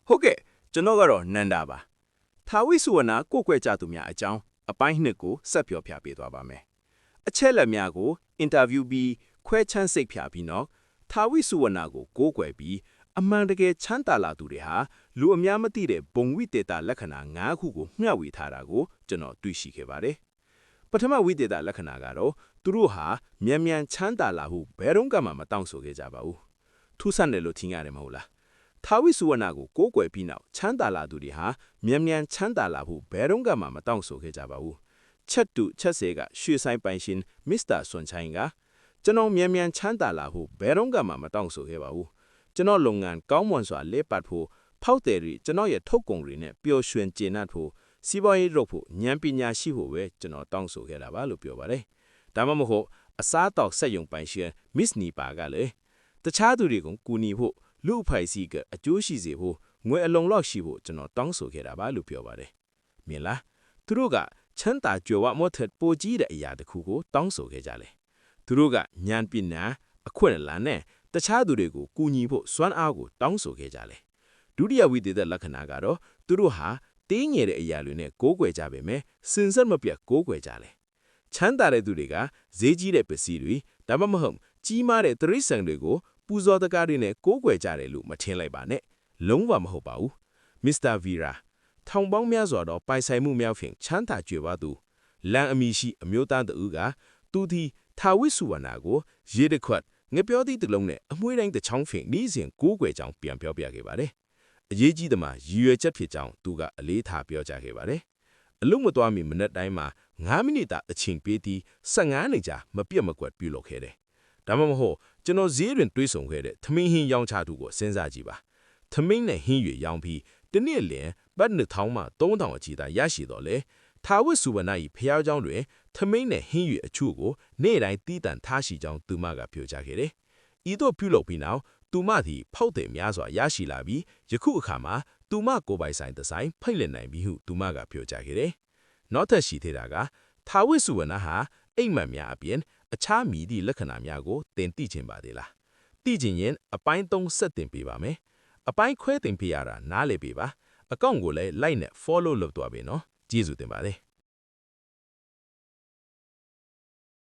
ဟုတ်ကဲ့ကျွန်တော်ကတော့နန္ဒာပါထာဝိစုဝနာကိုကွယ်ကြသူများအကြောင်းအပိုင်းနှစ်ကိုဆက်ပြောပြပေးသွားပါမယ်အချက်လက်များကိုအင်တာဗျူးပြီးခွဲချမ်းစိတ်ဖြာပြီးတော့ထာဝိစုဝနာကိုကိုးကွယ်ပြီးအမှန်တကယ်ချမ်းသာလာသူတွေဟာလူအများမသိတဲ့ဘုံဝိတေတာလက္ခဏာ၅ခုကိုမျှဝေထားတာကိုကျွန်တော်တွေ့ရှိခဲ့ပါတယ်ပထမဝိတေတာလက္ခဏာကတော့သူတို့ဟာမြန်မြန်ချမ်းသာလာဟုဘယ်တော့မှမတောင်းဆိုခဲ့ကြပါဘူးထူးဆန်းတယ်လို့ထင်ရတယ်မဟုတ်လားထာဝိစုဝနာကိုကိုးကွယ်ပြီးနောက်ချမ်းသာလာသူတွေဟာမြန်မြန်ချမ်းသာလာဖို့ဘယ်တော့မှမတောင်းဆိုခဲ့ကြပါဘူးချက်တူချက်စေကရွှေဆိုင်ပိုင်ရှင်မစ္စတာဆွန်ချိုင်းကကျွန်တော်မြန်မြန်ချမ်းသာလာဖို့ဘယ်တော့မှမတောင်းဆိုခဲ့ပါဘူးကျွန်တော်လုပ်ငန်းကောင်းမွန်စွာလဲပတ်ဖို့ဖောက်တယ်တွေကျွန်တော်ရဲ့ထုတ်ကုန်တွေနဲ့ပျော်ရွှင်ကျေနပ်ဖို့စီးပွားရေးလုပ်ဖို့ဉာဏ်ပညာရှိဖို့ပဲကျွန်တော်တောင်းဆိုခဲ့တာပါလို့ပြောပါတယ်ဒါမှမဟုတ်အစားတောက်ဆက်ယုံပိုင်ရှင်မစ္စနီပါကလည်းတခြားသူတွေကိုကူညီဖို့လူ့ဖိုင်စီကအကျိုးရှိစေဖို့ငွေအလုံးလောက်ရှိဖို့ကျွန်တော်တောင်းဆိုခဲ့တာပါလို့ပြောပါတယ်မြင်လားသူတို့ကချမ်းသာကြွယ်ဝမော့ထက်ပိုကြီးတဲ့အရာတစ်ခုကိုတောင်းဆိုခဲ့ကြတယ်သူတို့ကဉာဏ်ပညာအခွင့်အလမ်းနဲ့တခြားသူတွေကိုကူညီဖို့စွမ်းအားကိုတောင်းဆိုခဲ့ကြတယ်ဒုတိယဝိသေသလက္ခဏာကတော့သူတို့ဟာတင်းငယ်တဲ့အရာတွေနဲ့ကိုးကွယ်ကြပေမဲ့စင်စက်မပြတ်ကိုးကွယ်ကြတယ်ချမ်းသာတဲ့သူတွေကဈေးကြီးတဲ့ပစ္စည်းတွေဒါမှမဟုတ်ကြီးမားတဲ့တရိษံတွေကိုပူဇော်တကားတွေနဲ့ကိုးကွယ်ကြတယ်လို့မထင်လိုက်ပါနဲ့လုံးဝမဟုတ်ပါဘူးမစ္စတာဗီရာထောင်ပေါင်းများစွာသောပိုင်ဆိုင်မှုများဖြင့်ချမ်းသာကြွယ်ဝသူလန်အမီရှိအမျိုးသားတဦးကသူသည်ထာဝိစုဝနာကိုရေတခွက်ငပြောသည့်တစ်လုံးနဲ့အမွှေးတိုင်းတစ်ချောင်းဖြင့်ဤစဉ်ကိုးကွယ်ကြောင်းပြန်ပြောပြခဲ့ပါတယ်အရေးကြီးသမှာရည်ရွယ်ချက်ဖြစ်ကြောင်းသူကအလေးထားပြောကြားခဲ့ပါတယ်အလုံးမသွားမီမနက်တိုင်းမှာ9မိနစ်တာအချိန်ပေးပြီး15နှစ်ကြာမပြတ်မကွက်ပြုလုပ်ခဲ့တယ်ဒါမှမဟုတ်ကျွန်တော်ဈေးတွင်တွေးဆုံခဲ့တဲ့သမင်းဟင်းရောင်းချသူကိုစဉ်းစားကြည့်ပါသမင်းနဲ့ဟင်းရွေရောင်းပြီးတနေ့လျင်ပတ်2000မှ3000အကြီးသာရရှိတော့လေထာဝိစုဝနာ၏ဖျားเจ้าတွင်သမင်းနဲ့ဟင်းရွေအချို့ကိုနေ့တိုင်းတီးတန့်ထားရှိကြောင်းသူမကပြောကြားခဲ့တယ်ဤသို့ပြုလုပ်ပြီးနောက်သူမသည်ဖောက်တယ်များစွာရရှိလာပြီးယခုအခါမှာသူမကိုယ်ပိုင်ဆိုင်တစ်ဆိုင်ဖိတ်လည်နိုင်ပြီဟုသူမကပြောကြားခဲ့တယ်နောက်ထပ်ရှိသေးတာကထာဝိစုဝနာဟာအိမ်မက်များအပြင်အခြားမည်သည့်လက္ခဏာများကိုသင်သိချင်ပါသေးလားသိချင်ရင်အပိုင်း3ဆက်တင်ပေးပါမယ်အပိုင်းခွဲတင်ပေးရတာနားလည်ပေးပါအကောင့်ကိုလည်း like နဲ့ follow လုပ်သွားပေးနော်ကျေးဇူးတင်ပါတယ်